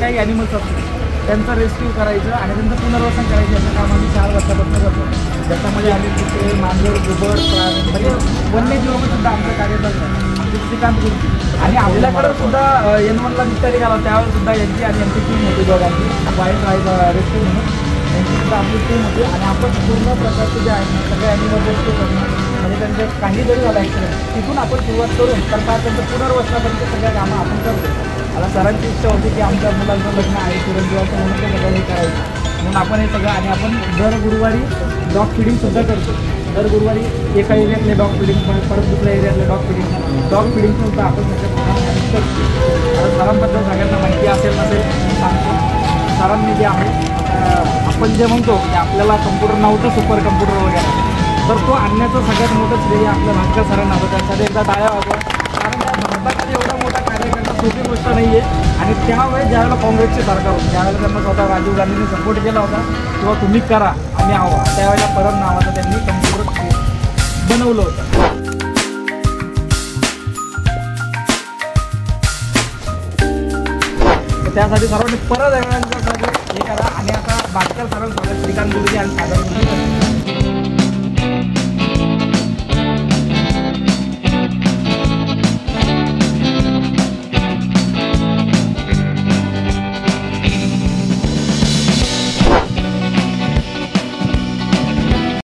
काही ॲनिमल्स असतील त्यांचं रेस्क्यू करायचं आणि त्यांचं पुनर्वसन करायचं याचं काम आम्ही 4 वर्षापासून करतो. ज्याच्यामध्ये आम्ही कुत्रे, मांजर, घुबड, म्हणजे वन्यजीवामध्ये सुद्धा आमचं कार्य चालतं आमचे श्रीकांत गुरुजी. आणि आपल्याकडं सुद्धा N1ला बिबट्या निघाला त्यावेळेस सुद्धा यांची आणि यांची टीम होती दोघांची वाईल्ड लाईफ रेस्क्यू म्हणून यांची सुद्धा आपली टीम होती. आणि आपण पूर्ण प्रकारचे जे आहे सगळे ॲनिमल रेस्क्यू करणं म्हणजे त्यांचे काही जरी झालं ॲक्सिडेंट तिथून आपण सुरुवात करून तर काय त्यांचं पुनर्वसनापर्यंत सगळ्या कामं आपण करतो. मला सरांची इच्छा होती की आमच्या मुलांचं लग्न आहे चिरंजीवाचं म्हणून ते सगळं हे करायचं म्हणून आपण हे सगळं. आणि आपण दर गुरुवारी डॉग फिडिंगसुद्धा करतो. दर गुरुवारी एका एरियातले डॉग फिडिंग परत दुसऱ्या एरियातले डॉग फिडिंगसुद्धा आपण त्याच्या करतो. आता सरांबद्दल सगळ्यांना माहिती असेल नसेल सांगतो. सरांनी जे आहे आपण जे म्हणतो की आपल्याला कम्प्युटर नव्हतं सुपर कम्प्युटर वगैरे तर तो आणण्याचं सगळ्यात मोठं श्रेय आपल्या भाटकर सरांना होतं. त्यासाठी एकदा टाळ्या वाजवा. कारण या भारतामध्ये एवढा मोठा कार्य करणं सोपी गोष्ट नाही आहे. आणि त्यावेळेस ज्यावेळेला काँग्रेसचे सरकार होते त्यावेळेला त्यांना स्वतः राजीव गांधींनी सपोर्ट केला होता किंवा तुम्ही करा आम्ही आहो. त्यावेळेला परम नावाचं त्यांनी कम्प्युटर बनवलं होतं. त्यासाठी सर्वांनी परत हे करा. आणि आता भाटकर सरांसोबत श्रीकांत गुरुजी आणि सागर गुरुजी